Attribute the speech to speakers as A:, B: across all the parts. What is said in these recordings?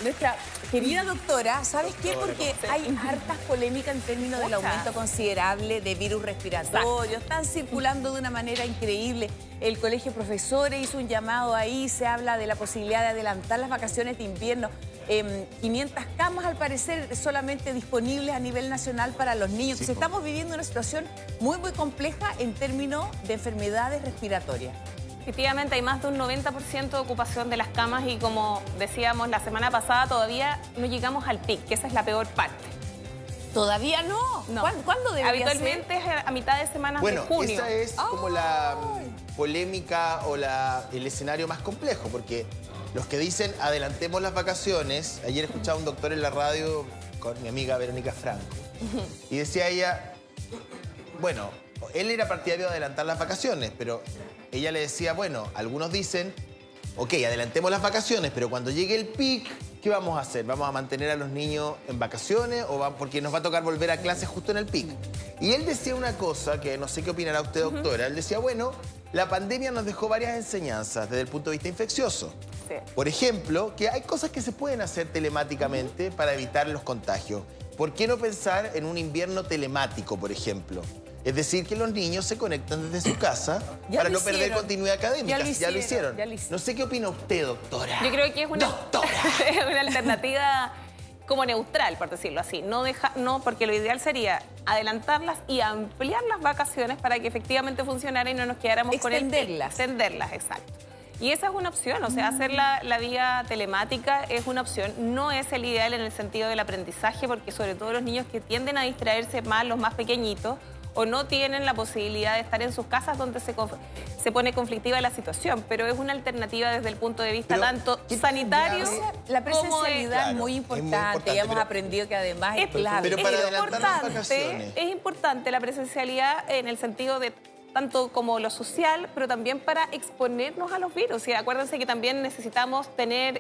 A: nuestra querida doctora, ¿sabes qué? Porque hay hartas polémicas en términos del aumento considerable de virus respiratorios. Están circulando de una manera increíble. El Colegio de Profesores hizo un llamado ahí, se habla de la posibilidad de adelantar las vacaciones de invierno. 500 camas, al parecer, solamente disponibles a nivel nacional para los niños. Entonces, estamos viviendo una situación muy compleja en términos de enfermedades respiratorias.
B: Efectivamente, hay más de un 90% de ocupación de las camas y, como decíamos la semana pasada, todavía no llegamos al pic, que esa es la peor parte.
A: ¿Todavía no? ¿Cuándo debería
B: Habitualmente
A: ser?
B: Es a mitad de semana de junio.
C: Bueno, esa es como la polémica o el escenario más complejo, porque los que dicen adelantemos las vacaciones, ayer escuchaba a un doctor en la radio con mi amiga Verónica Franco, y decía ella, bueno, él era partidario de adelantar las vacaciones, pero ella le decía, bueno, algunos dicen, ok, adelantemos las vacaciones, pero cuando llegue el pic, ¿qué vamos a hacer? ¿Vamos a mantener a los niños en vacaciones porque nos va a tocar volver a clases justo en el pic? Y él decía una cosa que no sé qué opinará usted, doctora. Él decía, bueno, la pandemia nos dejó varias enseñanzas desde el punto de vista infeccioso.
B: Sí.
C: Por ejemplo, que hay cosas que se pueden hacer telemáticamente para evitar los contagios. ¿Por qué no pensar en un invierno telemático, por ejemplo? Es decir, que los niños se conectan desde su casa para no perder continuidad académica. Ya lo hicieron. No sé qué opina usted, doctora.
B: Yo creo que es una,
C: ¡Doctora!
B: una alternativa como neutral, por decirlo así. No, porque lo ideal sería adelantarlas y ampliar las vacaciones para que efectivamente funcionara y no nos quedáramos con el... Extenderlas, exacto. Y esa es una opción, o sea, hacer la vía telemática es una opción. No es el ideal en el sentido del aprendizaje, porque sobre todo los niños que tienden a distraerse más, los más pequeñitos, o no tienen la posibilidad de estar en sus casas donde se pone conflictiva la situación, pero es una alternativa desde el punto de vista tanto sanitario
A: la presencialidad
C: como
A: es muy importante, ya hemos aprendido que además es clave.
C: Pero para adelantar las vacaciones.
B: Es importante la presencialidad en el sentido de tanto como lo social, pero también para exponernos a los virus. Y acuérdense que también necesitamos tener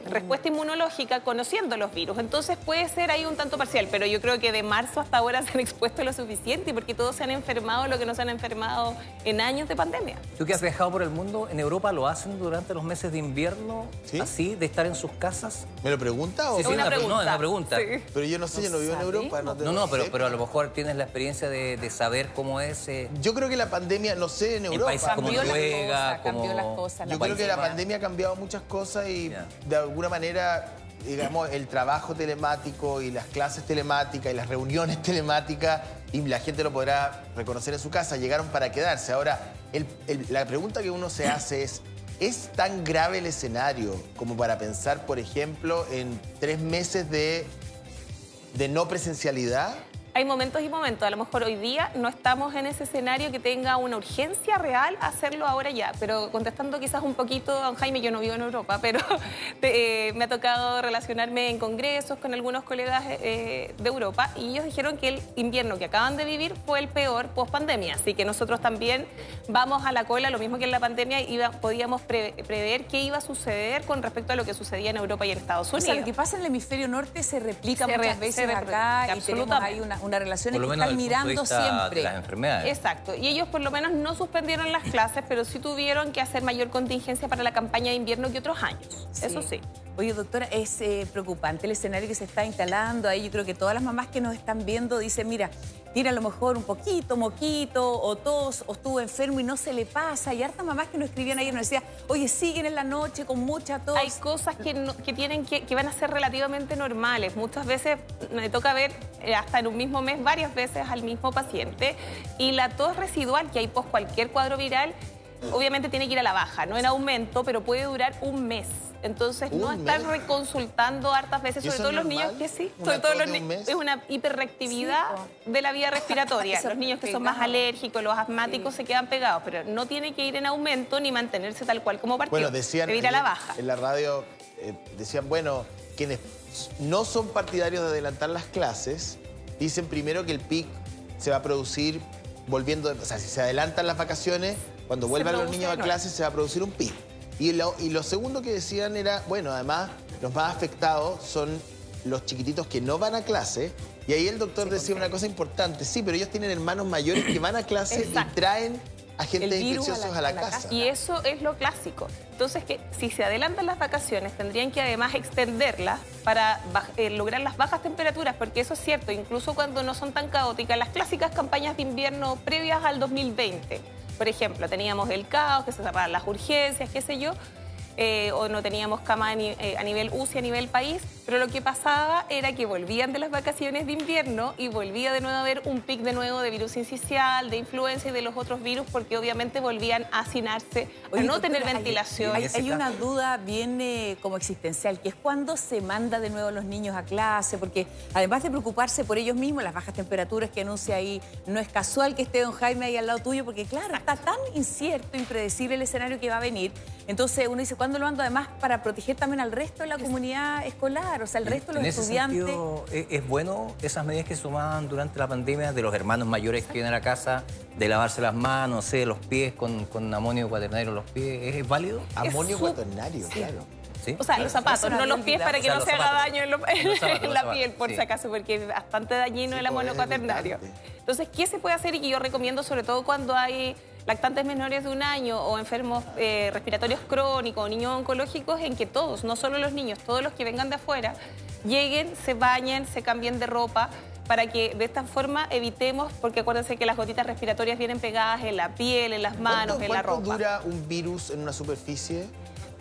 B: respuesta inmunológica conociendo los virus. Entonces puede ser ahí un tanto parcial, pero yo creo que de marzo hasta ahora se han expuesto lo suficiente porque todos se han enfermado lo que no se han enfermado en años de pandemia.
D: Tú que has viajado por el mundo, ¿en Europa lo hacen durante los meses de invierno?
C: ¿Sí?
D: ¿Así, de estar en sus casas?
C: ¿Me lo pregunta o...?
D: Sí,
B: Es una pregunta.
D: No, es una pregunta.
B: Sí.
C: Pero yo no sé, yo no vivo en Europa.
D: Pero a lo mejor tienes la experiencia de saber cómo es...
C: Yo creo que la pandemia, no sé, en Europa.
D: países como Noruega,
A: cambió las cosas.
C: Yo creo que la pandemia ha cambiado muchas cosas y de alguna manera, digamos, el trabajo telemático y las clases telemáticas y las reuniones telemáticas, y la gente lo podrá reconocer en su casa, llegaron para quedarse. Ahora, la pregunta que uno se hace ¿es tan grave el escenario como para pensar, por ejemplo, en 3 meses de no presencialidad?
B: Hay momentos y momentos. A lo mejor hoy día no estamos en ese escenario que tenga una urgencia real hacerlo ahora ya. Pero contestando quizás un poquito, don Jaime, yo no vivo en Europa, pero me ha tocado relacionarme en congresos con algunos colegas de Europa y ellos dijeron que el invierno que acaban de vivir fue el peor post pandemia. Así que nosotros también vamos a la cola, lo mismo que en la pandemia, podíamos prever qué iba a suceder con respecto a lo que sucedía en Europa y en Estados Unidos.
A: O sea, lo que pasa en el hemisferio norte se replica muchas veces acá y tenemos ahí una relación que están mirando siempre.
D: De las enfermedades.
B: Exacto. Y ellos por lo menos no suspendieron las clases, pero sí tuvieron que hacer mayor contingencia para la campaña de invierno que otros años. Sí. Eso sí.
A: Oye, doctora, es preocupante el escenario que se está instalando ahí. Yo creo que todas las mamás que nos están viendo dicen, mira, tiene a lo mejor un poquito, moquito, o tos, o estuvo enfermo y no se le pasa. Y hartas mamás que nos escribían ayer nos decían, oye, siguen en la noche con mucha tos.
B: Hay cosas que van a ser relativamente normales. Muchas veces me toca ver hasta en un mismo mes, varias veces al mismo paciente. Y la tos residual que hay post cualquier cuadro viral, obviamente tiene que ir a la baja, no en aumento, pero puede durar un mes. Entonces no están reconsultando hartas veces, sobre todo los niños que sí, sobre todo los niños, es una hiperreactividad de la vía respiratoria. Los niños que son más alérgicos, los asmáticos se quedan pegados, pero no tiene que ir en aumento ni mantenerse tal cual como partió.
C: Bueno, decían
B: debe ir a la baja.
C: En la radio, decían, bueno, quienes no son partidarios de adelantar las clases, dicen primero que el pic se va a producir volviendo, o sea, si se adelantan las vacaciones, cuando vuelvan los niños a clases se va a producir un pic. Y lo segundo que decían era, bueno, además, los más afectados son los chiquititos que no van a clase. Y ahí el doctor decía una cosa importante. Sí, pero ellos tienen hermanos mayores que van a clase y traen agentes infecciosos a la casa.
B: Y eso es lo clásico. Entonces, que si se adelantan las vacaciones, tendrían que además extenderlas para lograr las bajas temperaturas, porque eso es cierto, incluso cuando no son tan caóticas, las clásicas campañas de invierno previas al 2020, por ejemplo, teníamos el caos, que se cerraban las urgencias, qué sé yo, o no teníamos cama a nivel UCI, a nivel país, pero lo que pasaba era que volvían de las vacaciones de invierno y volvía de nuevo a haber un pic de nuevo de virus sincicial, de influenza y de los otros virus, porque obviamente volvían a hacinarse, a no tener ventilación.
A: Hay una duda bien como existencial, que es cuándo se manda de nuevo a los niños a clase, porque además de preocuparse por ellos mismos, las bajas temperaturas que anuncia ahí, no es casual que esté don Jaime ahí al lado tuyo, porque claro, está tan incierto, impredecible el escenario que va a venir. Entonces uno dice, ¿cuándo lo mando? Además, para proteger también al resto de la comunidad escolar, o sea, el resto de los estudiantes.
D: En ese sentido, es bueno esas medidas que se tomaban durante la pandemia de los hermanos mayores que vienen a la casa, de lavarse las manos, los pies con amonio cuaternario en los pies. ¿Es válido?
C: Amonio cuaternario, claro.
D: ¿Sí?
B: O sea, los zapatos, no los pies, para que no se haga daño en la piel, por
D: sí.
B: si acaso, porque es bastante dañino el amonio cuaternario. Entonces, ¿qué se puede hacer? Y que yo recomiendo, sobre todo cuando hay lactantes menores de 1 año o enfermos respiratorios crónicos o niños oncológicos, en que todos, no solo los niños, todos los que vengan de afuera, lleguen, se bañen, se cambien de ropa, para que de esta forma evitemos, porque acuérdense que las gotitas respiratorias vienen pegadas en la piel, en las manos, en la ropa.
C: ¿Cuánto dura un virus en una superficie?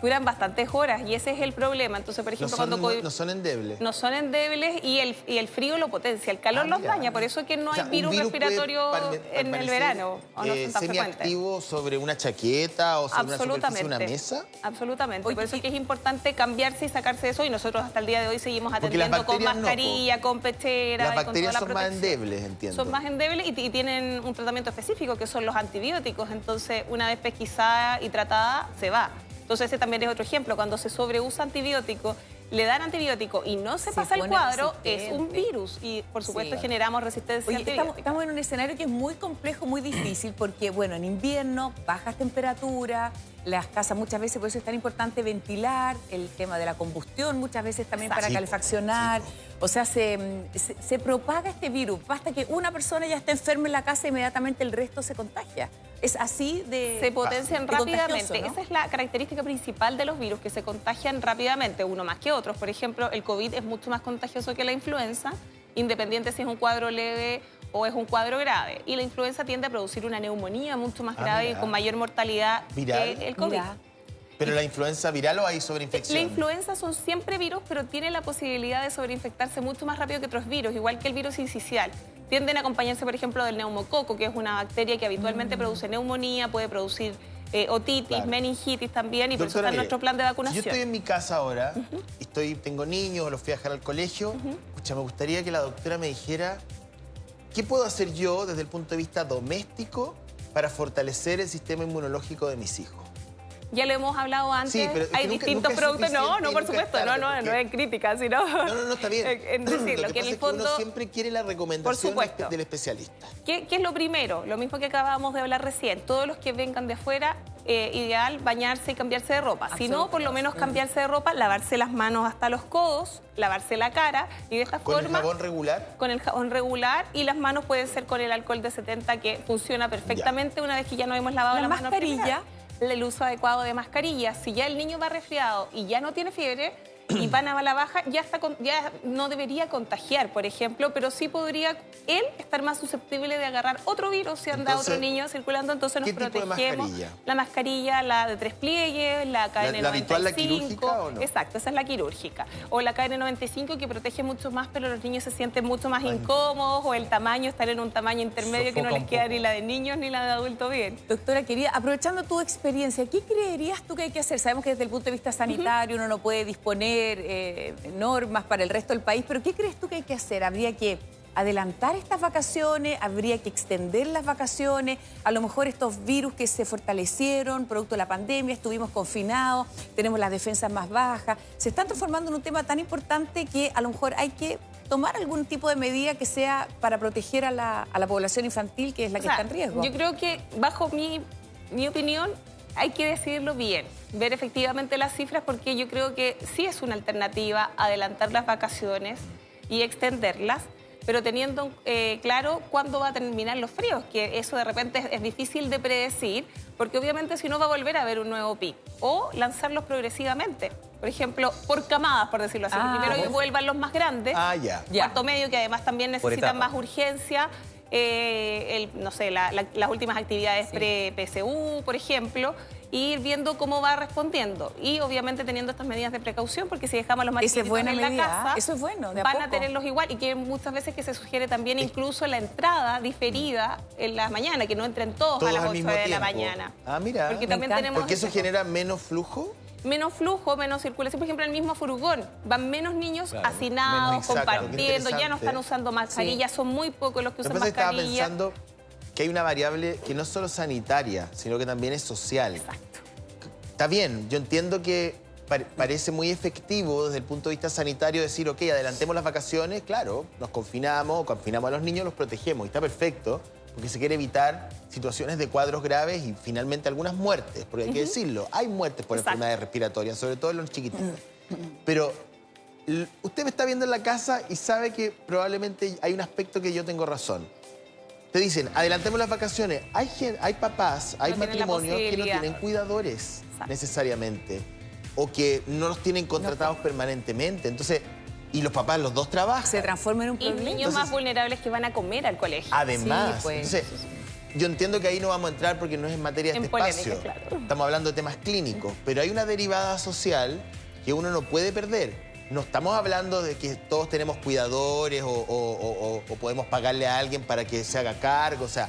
B: Duran bastantes horas y ese es el problema. Entonces, por ejemplo,
C: no son endebles.
B: No son endebles y el frío lo potencia, el calor los daña, por eso es que no hay virus respiratorio en el verano. ¿O no son tan
C: semiactivo sobre una chaqueta o sobre una superficie de una mesa?
B: Absolutamente. Por eso es que es importante cambiarse y sacarse eso, y nosotros hasta el día de hoy seguimos atendiendo con mascarilla, con pechera.
C: Las bacterias
B: y con toda la
C: son más endebles, entiendo.
B: Son más endebles y tienen un tratamiento específico, que son los antibióticos. Entonces, una vez pesquisada y tratada, se va. Entonces ese también es otro ejemplo, cuando se sobreusa antibiótico, le dan antibiótico y no se pasa el cuadro, es un virus y por supuesto generamos resistencia antibiótica.
A: Estamos en un escenario que es muy complejo, muy difícil, porque bueno, en invierno, bajas temperaturas, las casas muchas veces, por eso es tan importante ventilar, el tema de la combustión muchas veces también para calefaccionar. O sea, se propaga este virus. Basta que una persona ya esté enferma en la casa, inmediatamente el resto se contagia. Es así de...
B: Se potencian rápidamente.
A: ¿No?
B: Esa es la característica principal de los virus, que se contagian rápidamente, uno más que otros. Por ejemplo, el COVID es mucho más contagioso que la influenza, independiente si es un cuadro leve o es un cuadro grave. Y la influenza tiende a producir una neumonía mucho más grave y con mayor mortalidad que el COVID.
C: ¿Pero la influenza viral o hay sobreinfección?
B: La influenza son siempre virus, pero tiene la posibilidad de sobreinfectarse mucho más rápido que otros virus, igual que el virus sincicial. Tienden a acompañarse, por ejemplo, del neumococo, que es una bacteria que habitualmente produce neumonía, puede producir otitis, meningitis también, y por eso está en nuestro plan de vacunación.
C: Si yo estoy en mi casa ahora, tengo niños, los fui a dejar al colegio, me gustaría que la doctora me dijera qué puedo hacer yo desde el punto de vista doméstico para fortalecer el sistema inmunológico de mis hijos.
B: Ya lo hemos hablado antes,
C: sí, pero
B: hay distintos productos. No, por supuesto, no es crítica, sino...
C: No, está bien.
B: En decirlo,
C: lo que pasa
B: en el fondo,
C: es que uno siempre quiere la recomendación del especialista.
B: ¿Qué es lo primero? Lo mismo que acabamos de hablar recién. Todos los que vengan de afuera, ideal bañarse y cambiarse de ropa. Si no, por lo menos cambiarse de ropa, lavarse las manos hasta los codos, lavarse la cara y de esta forma...
C: ¿Con el jabón regular?
B: Con el jabón regular, y las manos pueden ser con el alcohol de 70, que funciona perfectamente una vez que ya nos hemos lavado las manos.
A: La mascarilla.
B: El uso adecuado de mascarillas. Si ya el niño va resfriado y ya no tiene fiebre y va a la baja, ya no debería contagiar, por ejemplo, pero sí podría él estar más susceptible de agarrar otro virus si anda otro niño circulando. Entonces nos protegemos.
C: ¿Qué tipo de mascarilla?
B: La mascarilla, la de 3 pliegues, la KN95.
C: ¿La habitual, la quirúrgica o no?
B: Exacto, esa es la quirúrgica. O la KN95, que protege mucho más, pero los niños se sienten mucho más incómodos, o el tamaño, estar en un tamaño intermedio que no les queda ni la de niños ni la de adultos bien.
A: Doctora querida, aprovechando tu experiencia, ¿qué creerías tú que hay que hacer? Sabemos que desde el punto de vista sanitario uno no puede disponer normas para el resto del país, pero ¿qué crees tú que hay que hacer? ¿Habría que adelantar estas vacaciones? ¿Habría que extender las vacaciones? A lo mejor estos virus que se fortalecieron producto de la pandemia, estuvimos confinados, tenemos las defensas más bajas, se están transformando en un tema tan importante que a lo mejor hay que tomar algún tipo de medida que sea para proteger a la población infantil, que es la que está en riesgo.
B: Yo creo que, bajo mi opinión, hay que decidirlo bien, ver efectivamente las cifras, porque yo creo que sí es una alternativa adelantar las vacaciones y extenderlas, pero teniendo claro cuándo va a terminar los fríos, que eso de repente es difícil de predecir, porque obviamente si no va a volver a haber un nuevo pic, o lanzarlos progresivamente. Por ejemplo, por camadas, por decirlo así. Primero vuelvan los más grandes, cuarto medio, que además también necesitan más urgencia, no sé, las últimas actividades pre-PSU, por ejemplo, y ir viendo cómo va respondiendo. Y obviamente teniendo estas medidas de precaución, porque si dejamos a los más chiquitos en la casa,
A: eso es bueno,
B: van a tenerlos igual. Y que muchas veces que se sugiere también incluso la entrada diferida en la mañana, que no entren todos a las 8 de la mañana.
C: Ah, mira.
B: Porque también tenemos...
C: Porque eso genera menos flujo.
B: Menos flujo, menos circulación. Por ejemplo, en el mismo furgón van menos niños hacinados, compartiendo, ya no están usando mascarillas, son muy pocos los que usan mascarilla.
C: Estaba pensando que hay una variable que no es solo sanitaria, sino que también es social.
B: Exacto.
C: Está bien, yo entiendo que parece muy efectivo desde el punto de vista sanitario decir, ok, adelantemos las vacaciones, claro, nos confinamos a los niños, los protegemos, y está perfecto, porque se quiere evitar situaciones de cuadros graves y finalmente algunas muertes, porque hay que decirlo, hay muertes por enfermedades respiratorias, sobre todo en los chiquititos. Pero usted me está viendo en la casa y sabe que probablemente hay un aspecto que yo tengo razón. Te dicen, adelantemos las vacaciones. Hay papás, hay matrimonios que no tienen cuidadores necesariamente, o que no los tienen contratados permanentemente. Entonces, y los papás, los dos trabajan.
A: Se transforma en un problema.
B: Y niños más vulnerables que van a comer al colegio.
C: Además,
A: pues.
C: entonces, yo entiendo que ahí no vamos a entrar porque no es en materia de este espacio.
B: Claro.
C: Estamos hablando de temas clínicos, pero hay una derivada social que uno no puede perder. No estamos hablando de que todos tenemos cuidadores o podemos pagarle a alguien para que se haga cargo. O sea,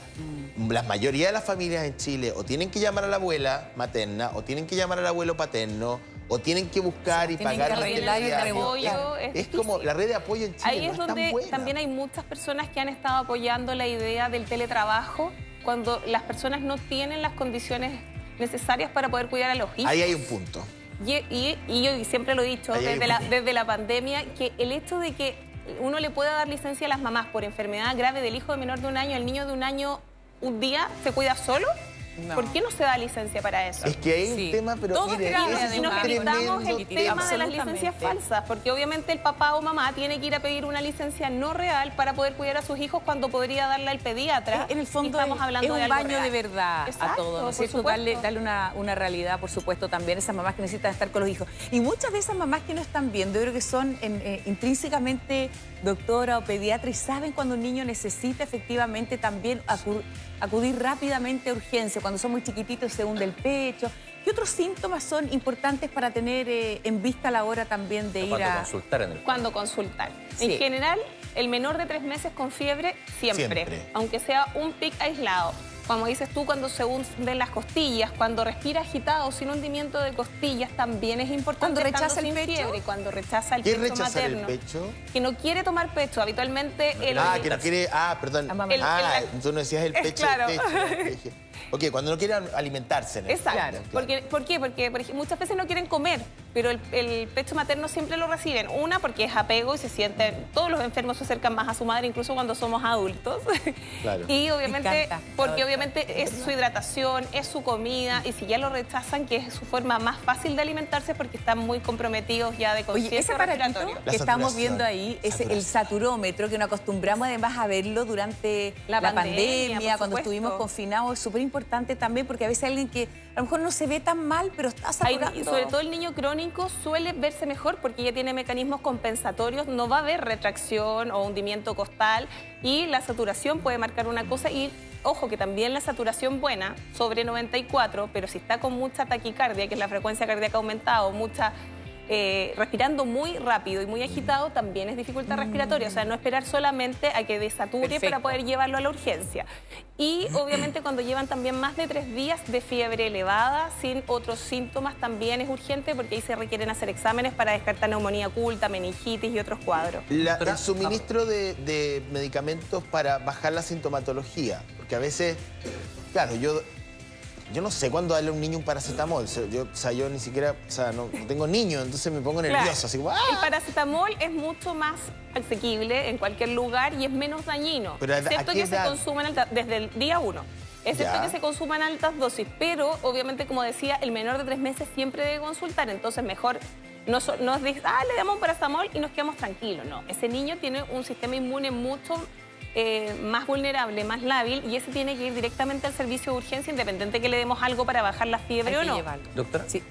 C: la mayoría de las familias en Chile o tienen que llamar a la abuela materna, o tienen que llamar al abuelo paterno, o tienen que buscar y pagar la
B: red de apoyo.
C: Es como la red de apoyo en Chile.
B: Ahí es donde también hay muchas personas que han estado apoyando la idea del teletrabajo cuando las personas no tienen las condiciones necesarias para poder cuidar a los hijos.
C: Ahí hay un punto.
B: Y yo siempre lo he dicho desde la pandemia, que el hecho de que uno le pueda dar licencia a las mamás por enfermedad grave del hijo de menor de 1 año, el niño de 1 año un día se cuida solo. No. ¿Por qué no se da licencia para eso?
C: Es que hay un tema, pero mire,
B: y nos evitamos el tema de las licencias falsas, porque obviamente el papá o mamá tiene que ir a pedir una licencia no real para poder cuidar a sus hijos cuando podría darle al pediatra.
A: En el fondo
B: estamos hablando
A: es un
B: de
A: baño
B: real.
A: de verdad.
B: Exacto,
A: a todos, ¿no es cierto? Darle una realidad, por supuesto, también a esas mamás que necesitan estar con los hijos. Y muchas de esas mamás que no están viendo, yo creo que son intrínsecamente doctora o pediatra y saben cuando un niño necesita efectivamente también acudir rápidamente a urgencia, cuando son muy chiquititos se hunde el pecho. ¿Qué otros síntomas son importantes para tener en vista a la hora también de ir a
D: consultar en el
B: Cuando consultar.
A: Sí.
B: En general, el menor de 3 meses con fiebre, siempre. Aunque sea un pic aislado. Como dices tú, cuando se hunden las costillas, cuando respira agitado, sin hundimiento de costillas, también es importante.
A: Cuando rechaza el pecho.
B: Fiebre, cuando rechaza el
C: ¿Qué
B: pecho
C: rechazar
B: materno.
C: el pecho?
B: Que no quiere tomar pecho. Habitualmente...
C: que no quiere... perdón. Tú no decías el pecho.
B: Claro.
C: Ok, cuando no quiere alimentarse.
B: Exacto. Claro. ¿Por qué? Porque muchas veces no quieren comer, pero el pecho materno siempre lo reciben. Una, porque es apego y se sienten... Todos los enfermos se acercan más a su madre, incluso cuando somos adultos.
C: Claro.
B: Y obviamente, porque obviamente es su hidratación, es su comida, y si ya lo rechazan, que es su forma más fácil de alimentarse porque están muy comprometidos ya de conciencia.
A: Ese aparatito que estamos viendo ahí, es el saturómetro, que nos acostumbramos además a verlo durante la pandemia cuando estuvimos confinados, es súper importante también, porque a veces hay alguien que a lo mejor no se ve tan mal, pero está saturando.
B: Sobre todo el niño crónico suele verse mejor porque ya tiene mecanismos compensatorios, no va a haber retracción o hundimiento costal, y la saturación puede marcar una cosa. Y ojo que también la saturación buena, sobre 94, pero si está con mucha taquicardia, que es la frecuencia cardíaca aumentada, o mucha... respirando muy rápido y muy agitado, también es dificultad respiratoria. O sea, no esperar solamente a que desature para poder llevarlo a la urgencia. Y obviamente cuando llevan también más de 3 días de fiebre elevada, sin otros síntomas, también es urgente, porque ahí se requieren hacer exámenes para descartar neumonía oculta, meningitis y otros cuadros.
C: El suministro de medicamentos para bajar la sintomatología, porque a veces, claro, yo no sé cuándo darle a un niño un paracetamol. Yo ni siquiera, no tengo niños, entonces me pongo nervioso. Así,
B: El paracetamol es mucho más asequible en cualquier lugar y es menos dañino.
C: Pero
B: excepto que se consuman desde el día 1. Excepto que se consuman altas dosis. Pero, obviamente, como decía, el menor de 3 meses siempre debe consultar. Entonces, mejor nos dice, le damos un paracetamol y nos quedamos tranquilos. No, ese niño tiene un sistema inmune mucho más vulnerable, más lábil, y ese tiene que ir directamente al servicio de urgencia, independiente que le demos algo para bajar la fiebre o no.
D: Doctora,
A: sí.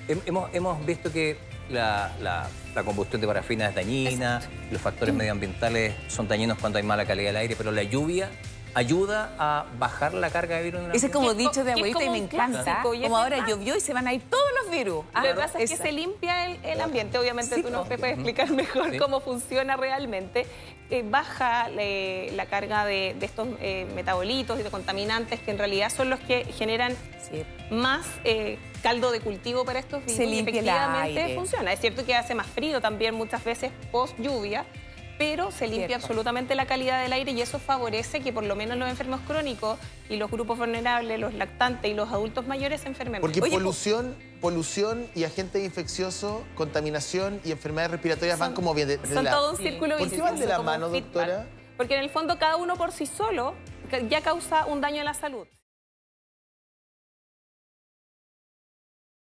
D: hemos visto que la combustión de parafina es dañina, los factores medioambientales son dañinos cuando hay mala calidad del aire, pero la lluvia ayuda a bajar la carga de virus en el
A: Ese es como
B: ambiente.
A: dicho de abuelita y me encanta. Como ahora llovió y se van a ir todos los virus.
B: Lo que pasa es que se limpia el ambiente. Obviamente tú nos puedes explicar mejor cómo funciona realmente. Baja la carga de estos metabolitos y de contaminantes que en realidad son los que generan más caldo de cultivo para estos virus.
A: Se limpia el
B: efectivamente
A: aire.
B: funciona. Es cierto que hace más frío también muchas veces post lluvia, pero se limpia absolutamente la calidad del aire y eso favorece que por lo menos los enfermos crónicos y los grupos vulnerables, los lactantes y los adultos mayores se enfermen.
C: Porque polución y agentes infecciosos, contaminación y enfermedades respiratorias van como bien de
B: son todo un círculo
C: ¿Por
B: vicioso.
C: qué van de la
B: como
C: mano,
B: feedback.
C: doctora?
B: Porque en el fondo cada uno por sí solo ya causa un daño a la salud.